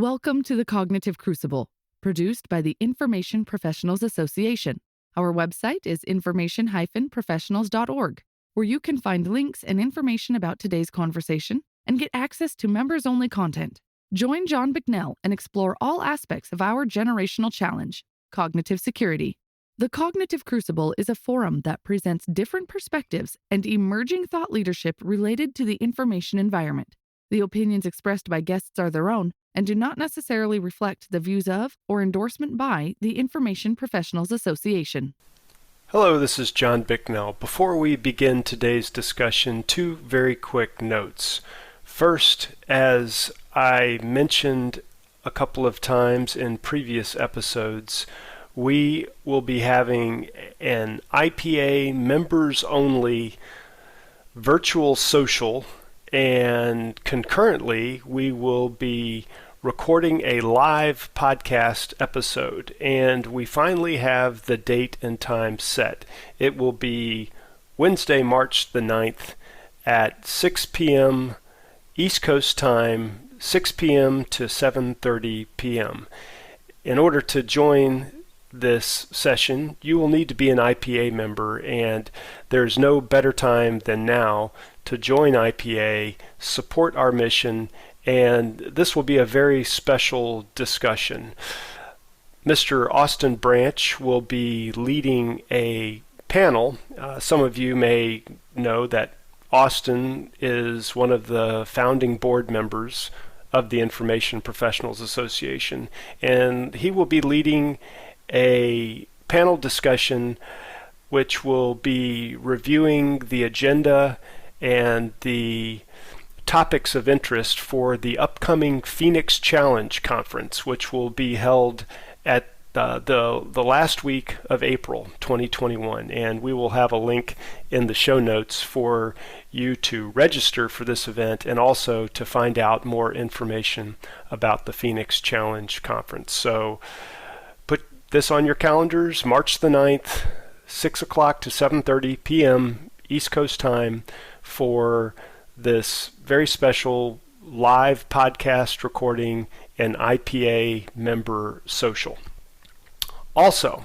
Welcome to the Cognitive Crucible, produced by the Information Professionals Association. Our website is information-professionals.org, where you can find links and information about today's conversation and get access to members-only content. Join John Bicknell and explore all aspects of our generational challenge, cognitive security. The Cognitive Crucible is a forum that presents different perspectives and emerging thought leadership related to the information environment. The opinions expressed by guests are their own and do not necessarily reflect the views of or endorsement by the Information Professionals Association. Hello, this is John Bicknell. Before we begin today's discussion, two very quick notes. First, as I mentioned a couple of times in previous episodes, we will be having an IPA members-only virtual social, and concurrently we will be recording a live podcast episode, and we finally have the date and time set. It will be Wednesday, March the 9th at 6 p.m. East Coast time, 6 p.m. to 7:30 p.m. In order to join this session, you will need to be an IPA member, and there's no better time than now to join IPA, support our mission, and this will be a very special discussion. Mr. Austin Branch will be leading a panel. Some of you may know that Austin is one of the founding board members of the Information Professionals Association, and he will be leading a panel discussion which will be reviewing the agenda and the topics of interest for the upcoming Phoenix Challenge Conference, which will be held at the last week of April 2021. And we will have a link in the show notes for you to register for this event and also to find out more information about the Phoenix Challenge Conference. So put this on your calendars, March the 9th, 6 o'clock to 7:30 p.m. East Coast time for this very special live podcast recording and IPA member social. Also,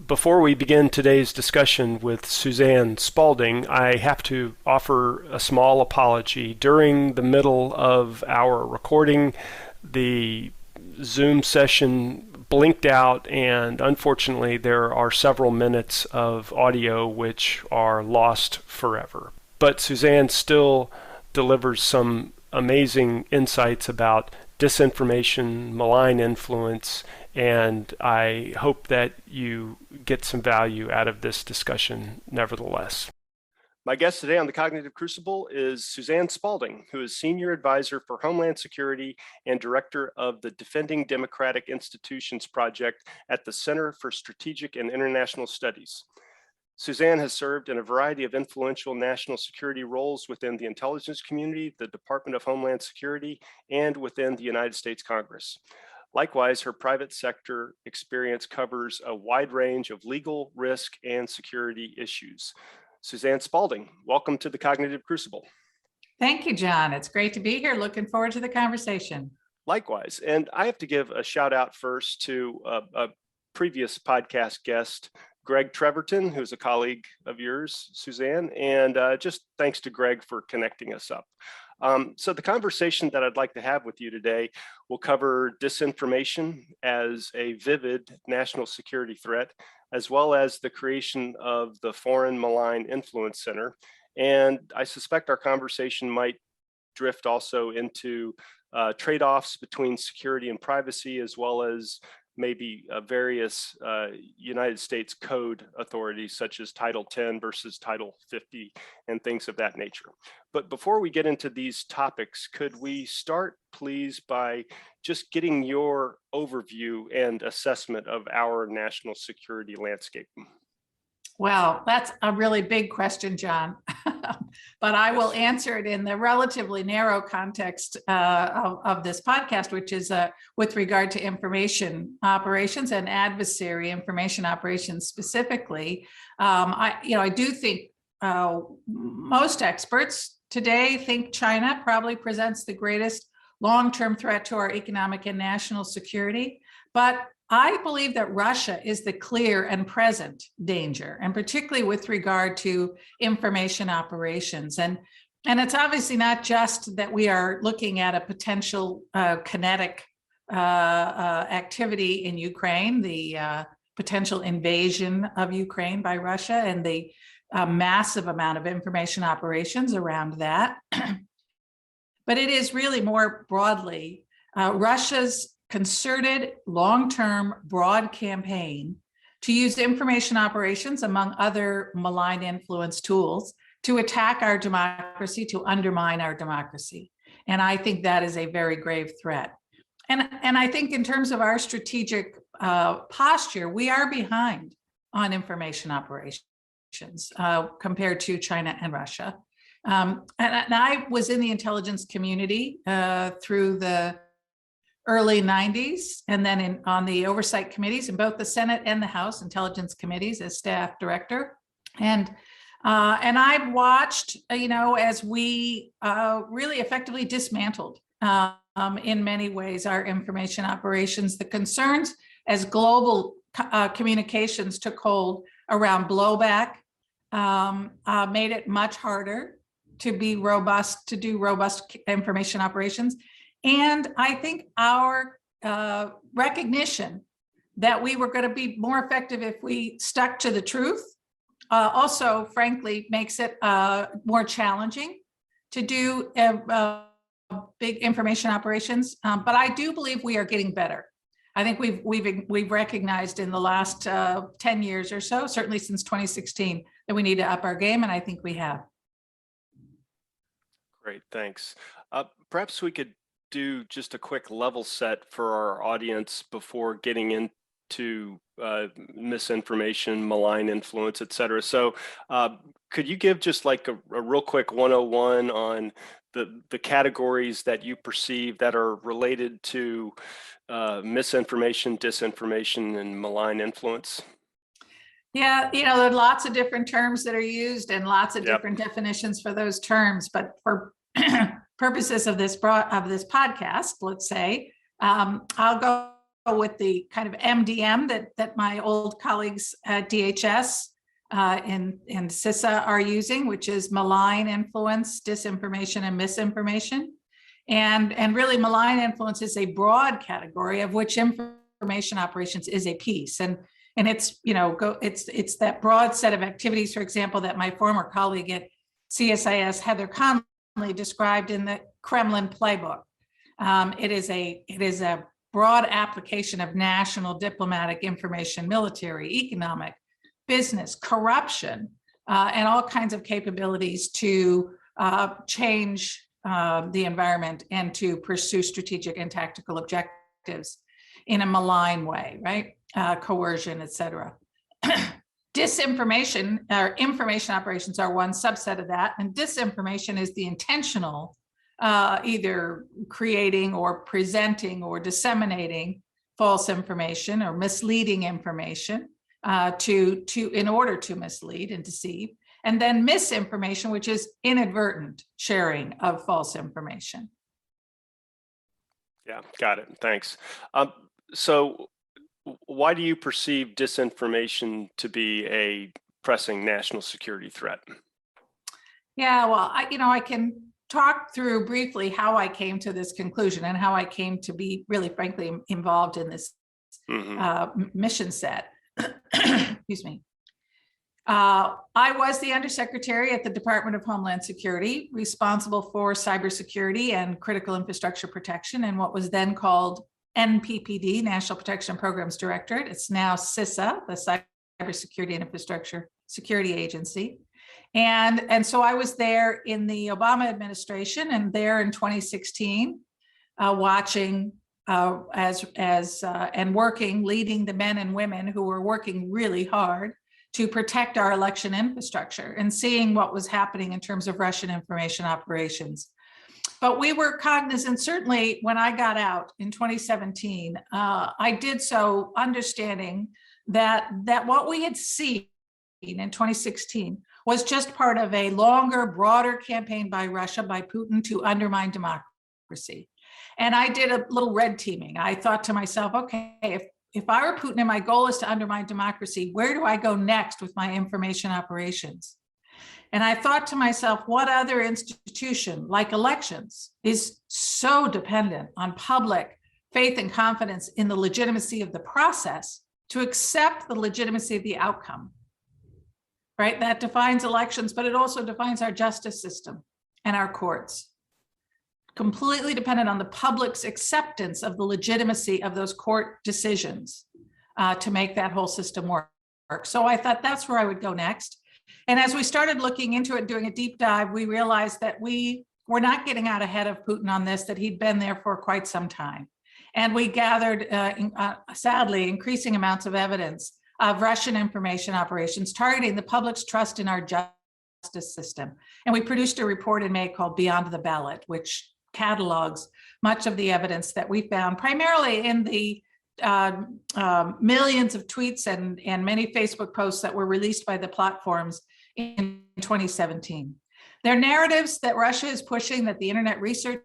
before we begin today's discussion with Suzanne Spaulding, I have to offer a small apology. During the middle of our recording, the Zoom session blinked out, and unfortunately there are several minutes of audio which are lost forever. But Suzanne still delivers some amazing insights about disinformation, malign influence, and I hope that you get some value out of this discussion nevertheless. My guest today on the Cognitive Crucible is Suzanne Spaulding, who is Senior Advisor for Homeland Security and Director of the Defending Democratic Institutions Project at the Center for Strategic and International Studies. Suzanne has served in a variety of influential national security roles within the intelligence community, the Department of Homeland Security, and within the United States Congress. Likewise, her private sector experience covers a wide range of legal, risk, and security issues. Suzanne Spaulding, welcome to the Cognitive Crucible. Thank you, John. It's great to be here. Looking forward to the conversation. Likewise, and I have to give a shout out first to a previous podcast guest, Greg Treverton, who's a colleague of yours, Suzanne, and just thanks to Greg for connecting us up. So the conversation that I'd like to have with you today will cover disinformation as a vivid national security threat, as well as the creation of the Foreign Malign Influence Center. And I suspect our conversation might drift also into trade-offs between security and privacy, as well as maybe various United States code authorities such as Title 10 versus Title 50 and things of that nature. But before we get into these topics, could we start please by just getting your overview and assessment of our national security landscape? Well, that's a really big question, John, but I will answer it in the relatively narrow context of this podcast, which is with regard to information operations and adversary information operations specifically. I do think most experts today think China probably presents the greatest long-term threat to our economic and national security. But I believe that Russia is the clear and present danger, and particularly with regard to information operations. And it's obviously not just that we are looking at a potential kinetic activity in Ukraine, the potential invasion of Ukraine by Russia, and the massive amount of information operations around that. But it is really more broadly Russia's concerted, long-term, broad campaign to use information operations, among other malign influence tools, to attack our democracy, to undermine our democracy. And I think that is a very grave threat. And I think in terms of our strategic posture, we are behind on information operations compared to China and Russia. And I was in the intelligence community through the early 90s, and then on the oversight committees in both the Senate and the House Intelligence Committees as staff director. And I've watched, as we really effectively dismantled in many ways our information operations. The concerns as global communications took hold around blowback made it much harder to be robust, to do robust information operations. And I think our recognition that we were going to be more effective if we stuck to the truth also, frankly, makes it more challenging to do big information operations. But I do believe we are getting better. I think we've recognized in the last 10 years or so, certainly since 2016, that we need to up our game, and I think we have. Great, thanks. Perhaps we could do just a quick level set for our audience before getting into misinformation, malign influence, et cetera. So could you give just like a real quick 101 on the categories that you perceive that are related to misinformation, disinformation, and malign influence? Yeah, there are lots of different terms that are used and lots of different definitions for those terms. But for purposes of this podcast, let's say, I'll go with the kind of MDM that my old colleagues at DHS and CISA are using, which is malign influence, disinformation, and misinformation. And really, malign influence is a broad category of which information operations is a piece. And it's it's that broad set of activities, for example, that my former colleague at CSIS, Heather Conley, described in the Kremlin playbook. It is a broad application of national, diplomatic, information, military, economic, business, corruption, and all kinds of capabilities to change the environment and to pursue strategic and tactical objectives in a malign way, right? Coercion, et cetera. Disinformation or information operations are one subset of that. And disinformation is the intentional either creating or presenting or disseminating false information or misleading information in order to mislead and deceive. And then misinformation, which is inadvertent sharing of false information. Yeah, got it. Thanks. So why do you perceive disinformation to be a pressing national security threat? Yeah, well, I can talk through briefly how I came to this conclusion and how I came to be really, frankly, involved in this mission set. Excuse me. I was the undersecretary at the Department of Homeland Security, responsible for cybersecurity and critical infrastructure protection, and what was then called NPPD, National Protection Programs Directorate. It's now CISA, the Cybersecurity and Infrastructure Security Agency. And so I was there in the Obama administration and there in 2016, watching and working, leading the men and women who were working really hard to protect our election infrastructure and seeing what was happening in terms of Russian information operations. But we were cognizant, certainly when I got out in 2017, I did so understanding that what we had seen in 2016 was just part of a longer, broader campaign by Russia, by Putin, to undermine democracy. And I did a little red teaming. I thought to myself, okay, if I were Putin and my goal is to undermine democracy, where do I go next with my information operations? And I thought to myself, what other institution, like elections, is so dependent on public faith and confidence in the legitimacy of the process to accept the legitimacy of the outcome, right? That defines elections, but it also defines our justice system and our courts. Completely dependent on the public's acceptance of the legitimacy of those court decisions to make that whole system work. So I thought that's where I would go next. And as we started looking into it, doing a deep dive, we realized that we were not getting out ahead of Putin on this, that he'd been there for quite some time. And we gathered, sadly, increasing amounts of evidence of Russian information operations targeting the public's trust in our justice system. And we produced a report in May called Beyond the Ballot, which catalogs much of the evidence that we found, primarily in the millions of tweets and many Facebook posts that were released by the platforms in 2017. Their narratives that Russia is pushing, that the Internet Research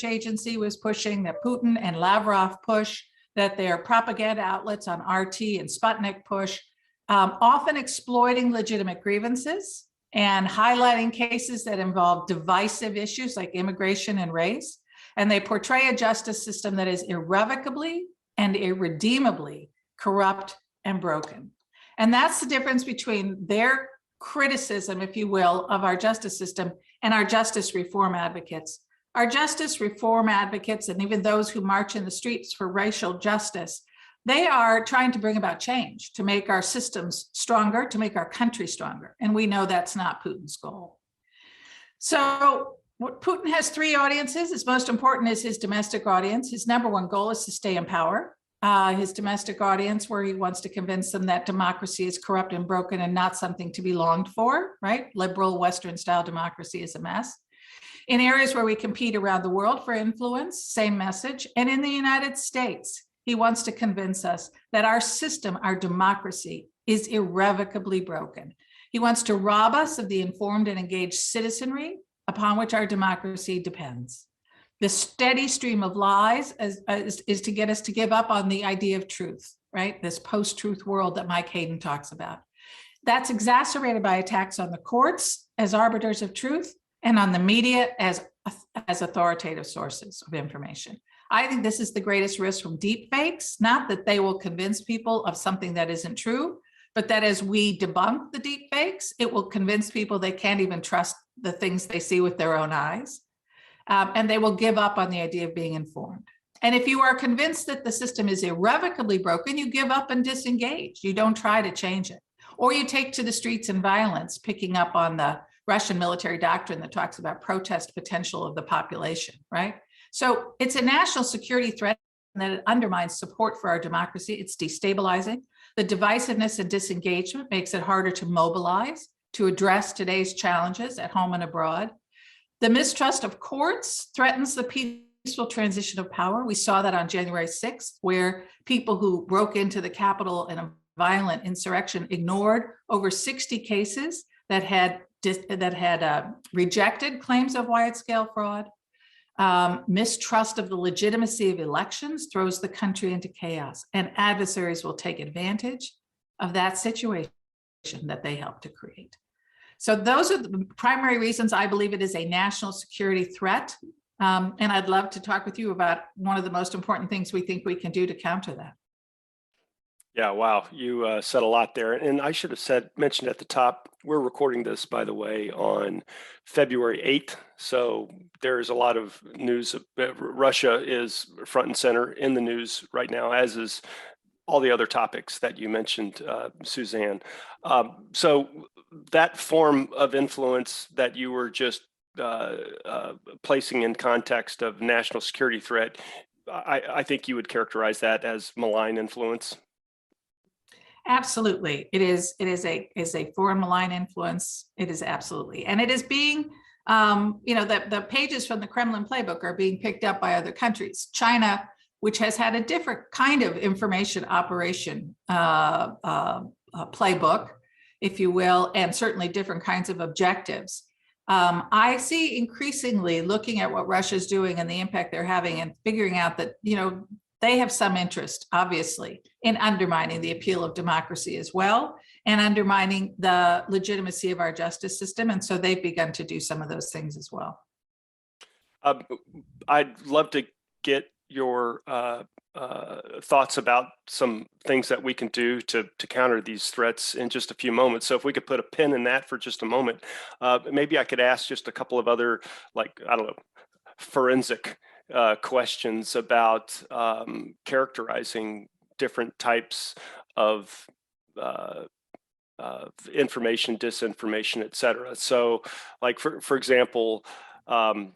Agency was pushing, that Putin and Lavrov push, that their propaganda outlets on RT and Sputnik push, often exploiting legitimate grievances and highlighting cases that involve divisive issues like immigration and race. And they portray a justice system that is irrevocably and irredeemably corrupt and broken. And that's the difference between their criticism, if you will, of our justice system and our justice reform advocates. Our justice reform advocates, and even those who march in the streets for racial justice, they are trying to bring about change, to make our systems stronger, to make our country stronger. And we know that's not Putin's goal. So Putin has three audiences. His most important is his domestic audience. His number one goal is to stay in power. His domestic audience, where he wants to convince them that democracy is corrupt and broken and not something to be longed for, right? Liberal Western style democracy is a mess. In areas where we compete around the world for influence, same message. And in the United States, he wants to convince us that our system, our democracy, is irrevocably broken. He wants to rob us of the informed and engaged citizenry upon which our democracy depends. The steady stream of lies is to get us to give up on the idea of truth, right? This post-truth world that Mike Hayden talks about. That's exacerbated by attacks on the courts as arbiters of truth and on the media as authoritative sources of information. I think this is the greatest risk from deep fakes, not that they will convince people of something that isn't true, but that as we debunk the deep fakes, it will convince people they can't even trust the things they see with their own eyes. And they will give up on the idea of being informed. And if you are convinced that the system is irrevocably broken, you give up and disengage. You don't try to change it. Or you take to the streets in violence, picking up on the Russian military doctrine that talks about protest potential of the population, right? So it's a national security threat that it undermines support for our democracy. It's destabilizing. The divisiveness and disengagement makes it harder to mobilize, to address today's challenges at home and abroad. The mistrust of courts threatens the peaceful transition of power. We saw that on January 6th, where people who broke into the Capitol in a violent insurrection ignored over 60 cases that had rejected claims of wide-scale fraud. Mistrust of the legitimacy of elections throws the country into chaos, and adversaries will take advantage of that situation that they helped to create. So those are the primary reasons I believe it is a national security threat. And I'd love to talk with you about one of the most important things we think we can do to counter that. Yeah, wow, you said a lot there. And I should have mentioned at the top, we're recording this, by the way, on February 8th. So there's a lot of news. Russia is front and center in the news right now, as is all the other topics that you mentioned, Suzanne. So that form of influence that you were just placing in context of national security threat, I think you would characterize that as malign influence. Absolutely. It is a foreign malign influence. It is absolutely. And it is being, the pages from the Kremlin playbook are being picked up by other countries. China, which has had a different kind of information operation playbook, if you will, and certainly different kinds of objectives, I see increasingly looking at what Russia's doing and the impact they're having and figuring out that, they have some interest, obviously, in undermining the appeal of democracy as well and undermining the legitimacy of our justice system. And so they've begun to do some of those things as well. I'd love to get your thoughts about some things that we can do to counter these threats in just a few moments. So if we could put a pin in that for just a moment, maybe I could ask just a couple of other, forensic questions about characterizing different types of information, disinformation, et cetera. So like, for example, how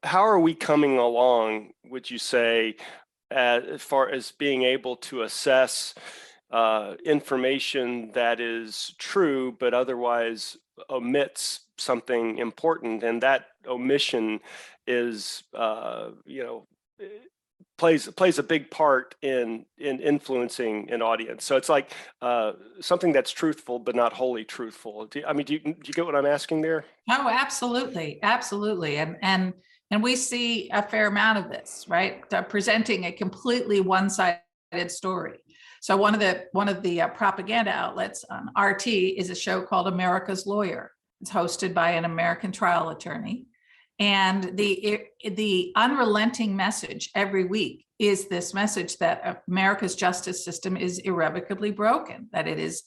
are we coming along, would you say, as far as being able to assess information that is true but otherwise omits something important, and that omission is plays a big part in influencing an audience? So it's like something that's truthful but not wholly truthful. Do you get what I'm asking there? Oh, absolutely, absolutely, and we see a fair amount of this, right? Presenting a completely one-sided story. So one of the propaganda outlets on RT is a show called America's Lawyer. It's hosted by an American trial attorney. And the unrelenting message every week is this message that America's justice system is irrevocably broken, that it is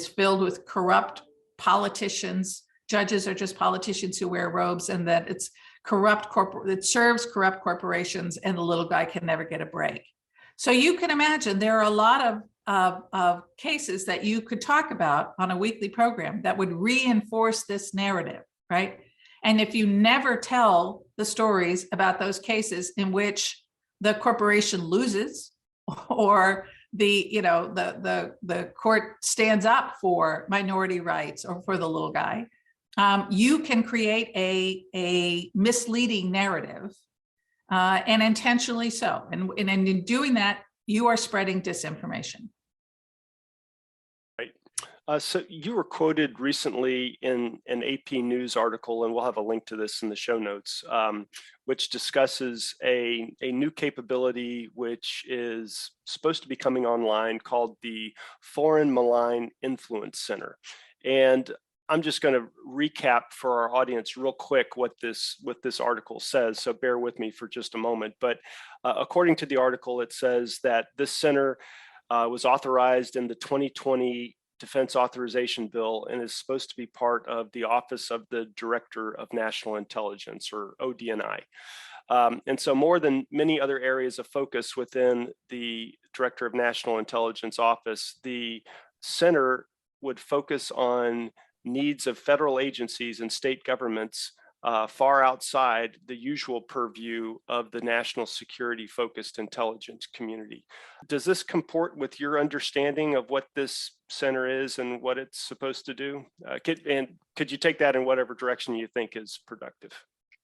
filled with corrupt politicians. Judges are just politicians who wear robes, and that it's it serves corrupt corporations, and the little guy can never get a break. So you can imagine there are a lot of cases that you could talk about on a weekly program that would reinforce this narrative, right? And if you never tell the stories about those cases in which the corporation loses, or the court stands up for minority rights or for the little guy, you can create a misleading narrative, and intentionally so. And in doing that, you are spreading disinformation. So you were quoted recently in an AP News article, and we'll have a link to this in the show notes, which discusses a new capability which is supposed to be coming online called the Foreign Malign Influence Center. And I'm just going to recap for our audience real quick what this article says, so bear with me for just a moment. But according to the article, it says that this center was authorized in the 2020 Defense Authorization Bill and is supposed to be part of the Office of the Director of National Intelligence, or ODNI. And so more than many other areas of focus within the Director of National Intelligence Office, the center would focus on needs of federal agencies and state governments far outside the usual purview of the national security focused intelligence community. Does this comport with your understanding of what this center is and what it's supposed to do? Could you take that in whatever direction you think is productive?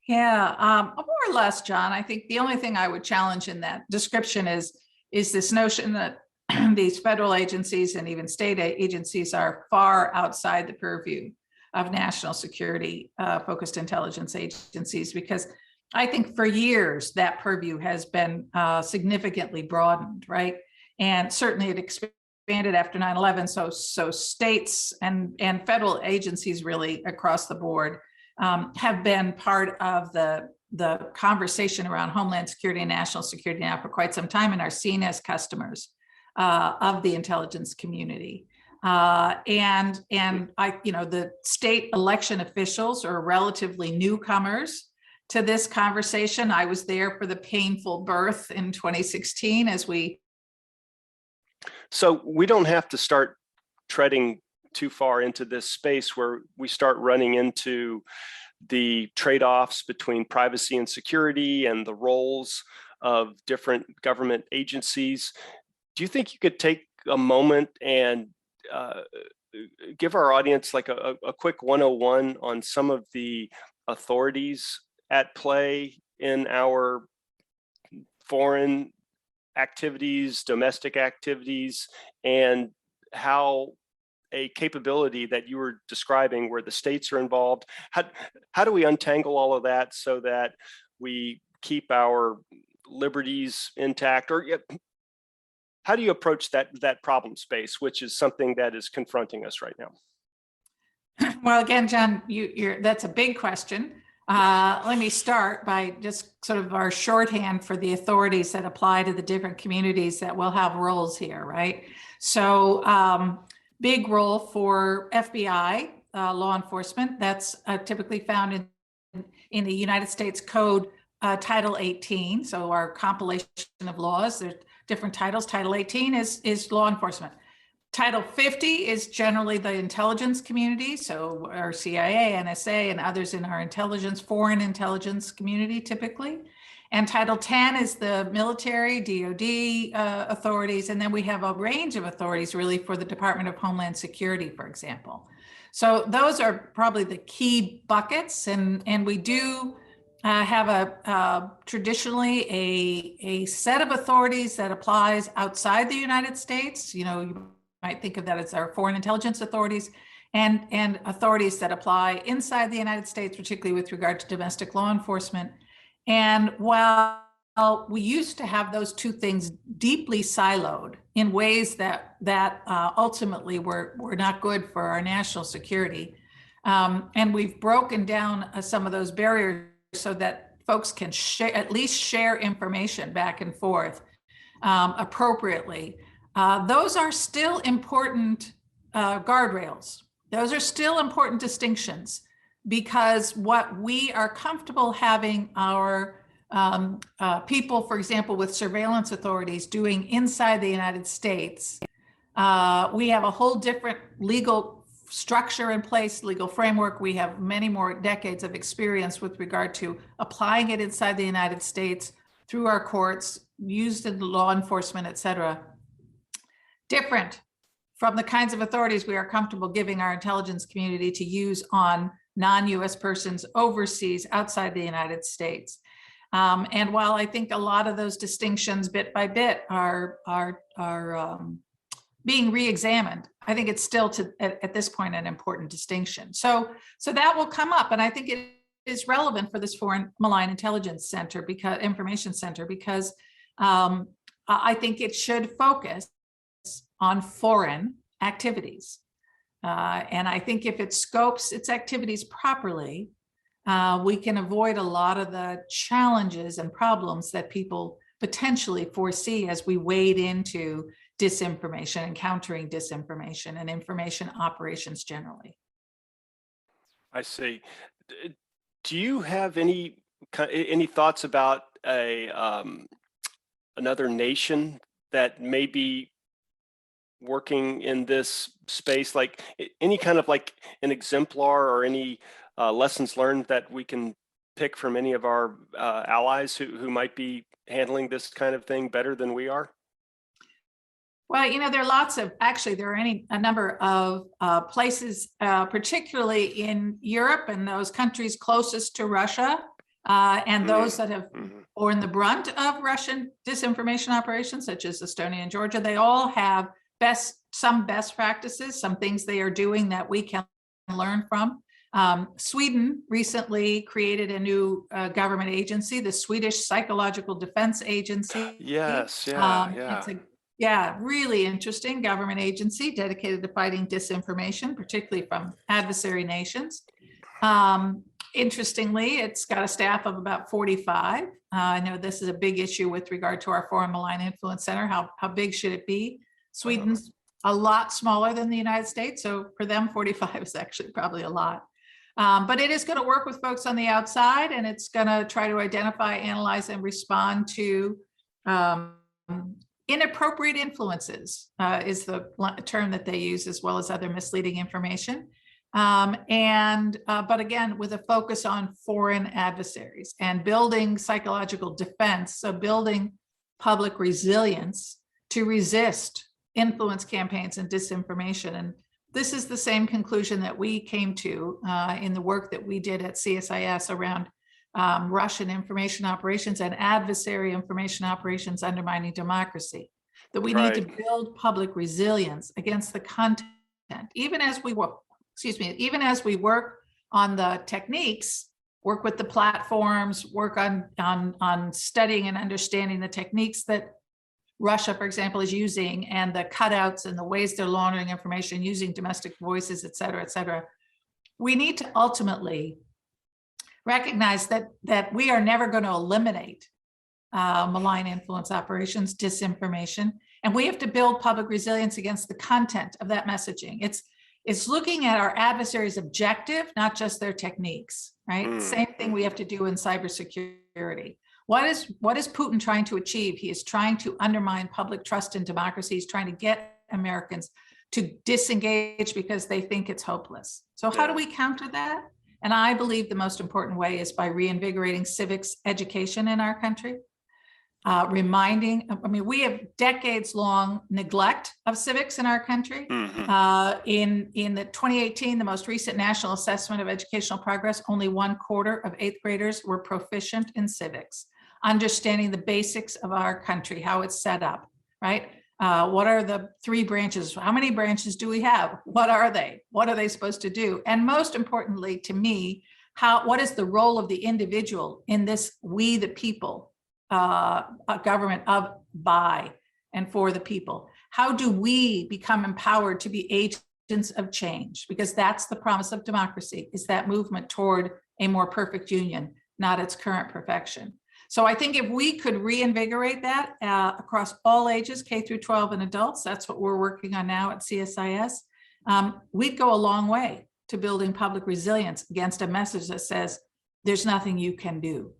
Yeah, more or less, John. I think the only thing I would challenge in that description is this notion that these federal agencies and even state agencies are far outside the purview of national security focused intelligence agencies, because I think for years that purview has been significantly broadened, right? And certainly it expanded after 9/11. So states and federal agencies really across the board have been part of the conversation around Homeland Security and national security now for quite some time, and are seen as customers of the intelligence community. And the state election officials are relatively newcomers to this conversation. I was there for the painful birth in 2016 So we don't have to start treading too far into this space where we start running into the trade-offs between privacy and security and the roles of different government agencies. Do you think you could take a moment and give our audience like a quick 101 on some of the authorities at play in our foreign activities, domestic activities, and how a capability that you were describing where the states are involved. How do we untangle all of that so that we keep our liberties intact? Or how do you approach that problem space, which is something that is confronting us right now? Well, again, John, that's a big question. Let me start by just sort of our shorthand for the authorities that apply to the different communities that will have roles here, right? So big role for FBI, law enforcement. That's typically found in the United States Code, Title 18. So our compilation of laws, there's different titles. Title 18 is law enforcement. Title 50 is generally the intelligence community, so our CIA, NSA, and others in our intelligence, foreign intelligence community typically. And Title 10 is the military, DoD authorities, and then we have a range of authorities really for the Department of Homeland Security, for example. So those are probably the key buckets, and we do have traditionally a set of authorities that applies outside the United States. You might think of that as our foreign intelligence authorities and authorities that apply inside the United States, particularly with regard to domestic law enforcement. And while we used to have those two things deeply siloed in ways that ultimately were not good for our national security, and we've broken down some of those barriers so that folks can at least share information back and forth appropriately. Those are still important guardrails. Those are still important distinctions, because what we are comfortable having our people, for example, with surveillance authorities doing inside the United States, we have a whole different legal structure in place, legal framework. We have many more decades of experience with regard to applying it inside the United States through our courts, used in law enforcement, et cetera. Different from the kinds of authorities we are comfortable giving our intelligence community to use on non-US persons overseas outside the United States. And while I think a lot of those distinctions bit by bit are being re-examined, I think it's still at this point an important distinction. So that will come up, and I think it is relevant for this Foreign Malign Intelligence Center, Information Center, because I think it should focus on foreign activities. And I think if it scopes its activities properly, we can avoid a lot of the challenges and problems that people potentially foresee as we wade into disinformation and countering disinformation and information operations generally. I see. Do you have any thoughts about another nation that may be working in this space, like any kind of like an exemplar or any lessons learned that we can pick from any of our allies who might be handling this kind of thing better than we are? Well, there are lots of, actually, there are a number of places, particularly in Europe and those countries closest to Russia, and those that have borne the brunt of Russian disinformation operations, such as Estonia and Georgia. They all have some best practices, some things they are doing that we can learn from. Sweden recently created a new government agency, the Swedish Psychological Defense Agency. Yes, It's a really interesting government agency dedicated to fighting disinformation, particularly from adversary nations. Interestingly, it's got a staff of about 45. I know this is a big issue with regard to our Foreign Malign Influence Center. How big should it be? Sweden's a lot smaller than the United States, so for them, 45 is actually probably a lot. But it is going to work with folks on the outside, and it's going to try to identify, analyze, and respond to inappropriate influences, is the term that they use, as well as other misleading information. But again, with a focus on foreign adversaries and building psychological defense, so building public resilience to resist influence campaigns and disinformation. And this is the same conclusion that we came to in the work that we did at CSIS around Russian information operations and adversary information operations undermining democracy, that we need to build public resilience against the content even as we work, even as we work on the techniques, work with the platforms, work on studying and understanding the techniques that Russia, for example, is using, and the cutouts and the ways they're laundering information using domestic voices, et cetera, we need to ultimately recognize that we are never going to eliminate malign influence operations, disinformation, and we have to build public resilience against the content of that messaging. It's looking at our adversaries' objective, not just their techniques, right? Same thing we have to do in cybersecurity. What is Putin trying to achieve? He is trying to undermine public trust in democracy. He's trying to get Americans to disengage because they think it's hopeless. So how do we counter that? And I believe the most important way is by reinvigorating civics education in our country. We have decades-long neglect of civics in our country. In the 2018, the most recent National Assessment of Educational Progress, only 1/4 of 8th graders were proficient in civics, understanding the basics of our country, how it's set up, right? What are the 3 branches? How many branches do we have? What are they? What are they supposed to do? And most importantly to me, what is the role of the individual in this we the people a government of, by, and for the people? How do we become empowered to be agents of change? Because that's the promise of democracy, is that movement toward a more perfect union, not its current perfection. So I think if we could reinvigorate that across all ages, K through 12 and adults, that's what we're working on now at CSIS, we'd go a long way to building public resilience against a message that says there's nothing you can do.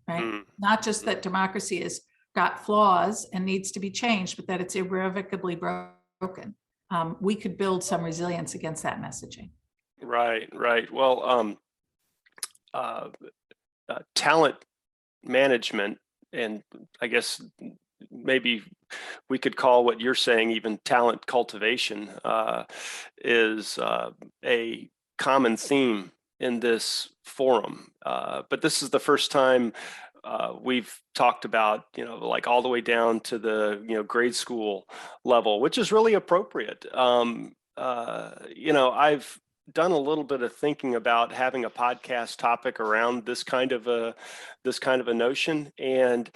Right? Not just that democracy has got flaws and needs to be changed, but that it's irrevocably broken. We could build some resilience against that messaging. Right. Well, talent management, and I guess maybe we could call what you're saying even talent cultivation, is a common theme in this forum. But this is the first time we've talked about, like all the way down to the, grade school level, which is really appropriate. I've done a little bit of thinking about having a podcast topic around this kind of a notion. And,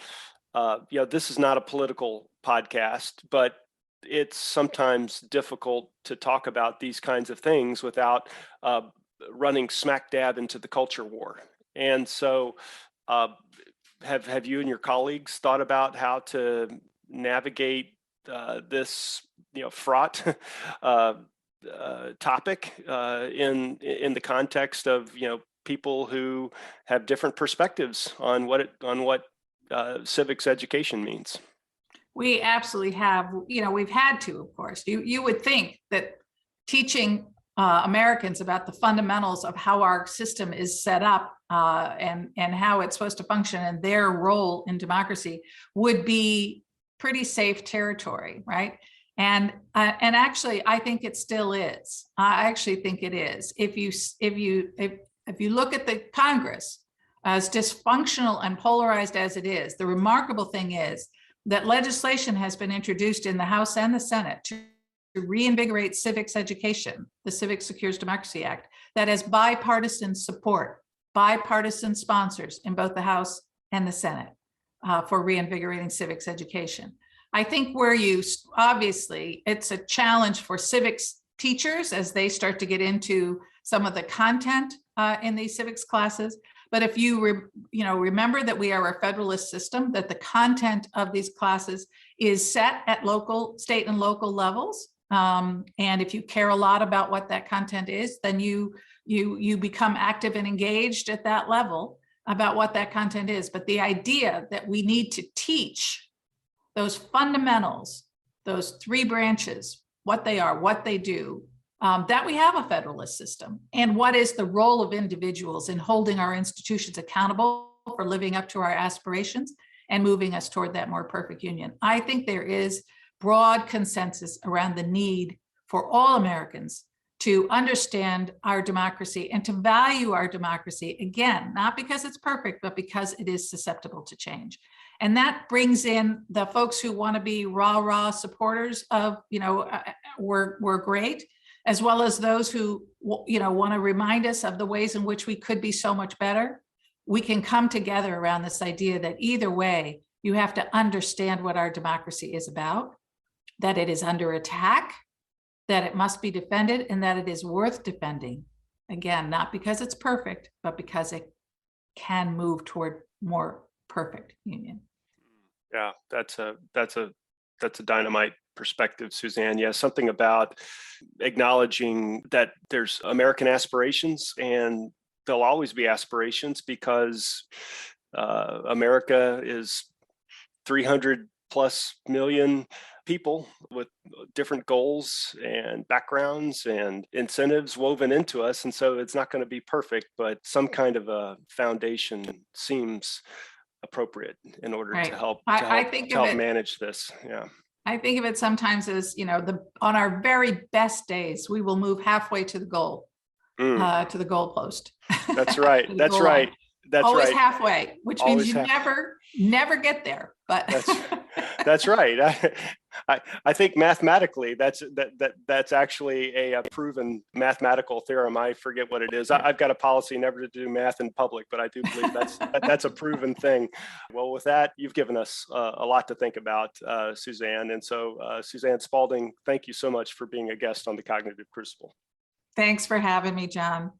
this is not a political podcast, but it's sometimes difficult to talk about these kinds of things without running smack dab into the culture war. And so have you and your colleagues thought about how to navigate this fraught topic in the context of people who have different perspectives on what civics education means? We absolutely have. We've had to, of course. You would think that teaching Americans about the fundamentals of how our system is set up and how it's supposed to function and their role in democracy would be pretty safe territory, right? And actually, I think it still is. I actually think it is. If you look at the Congress, as dysfunctional and polarized as it is, the remarkable thing is that legislation has been introduced in the House and the Senate to reinvigorate civics education, the Civics Secures Democracy Act, that has bipartisan support, bipartisan sponsors in both the House and the Senate for reinvigorating civics education. I think obviously, it's a challenge for civics teachers as they start to get into some of the content in these civics classes. But if you remember that we are a federalist system, that the content of these classes is set at state and local levels. And if you care a lot about what that content is, then you become active and engaged at that level about what that content is. But the idea that we need to teach those fundamentals, those 3 branches, what they are, what they do, that we have a federalist system, and what is the role of individuals in holding our institutions accountable for living up to our aspirations and moving us toward that more perfect union. I think there is broad consensus around the need for all Americans to understand our democracy and to value our democracy, again, not because it's perfect, but because it is susceptible to change. And that brings in the folks who want to be rah-rah supporters of, we're great. as well as those who, want to remind us of the ways in which we could be so much better, we can come together around this idea that either way, you have to understand what our democracy is about, that it is under attack, that it must be defended, and that it is worth defending. Again, not because it's perfect, but because it can move toward more perfect union. Yeah, that's a dynamite perspective, Suzanne. Yeah, something about acknowledging that there's American aspirations, and there'll always be aspirations because America is 300 plus million people with different goals and backgrounds and incentives woven into us. And so it's not going to be perfect, but some kind of a foundation seems appropriate in order Right. to help manage this. Yeah. I think of it sometimes as, on our very best days, we will move halfway to the goal, to the goalpost. That's right. That's right. Line. That's always right. Halfway, which means you never get there. But that's right. I think mathematically that's actually a proven mathematical theorem. I forget what it is. I've got a policy never to do math in public, but I do believe that's a proven thing. Well, with that, you've given us a lot to think about, Suzanne. And so, Suzanne Spaulding, thank you so much for being a guest on the Cognitive Crucible. Thanks for having me, John.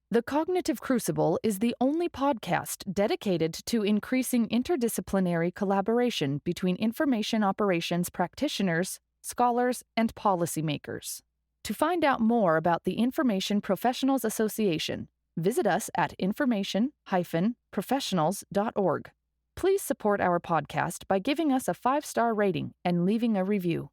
The Cognitive Crucible is the only podcast dedicated to increasing interdisciplinary collaboration between information operations practitioners, scholars, and policymakers. To find out more about the Information Professionals Association, visit us at information-professionals.org. Please support our podcast by giving us a 5-star rating and leaving a review.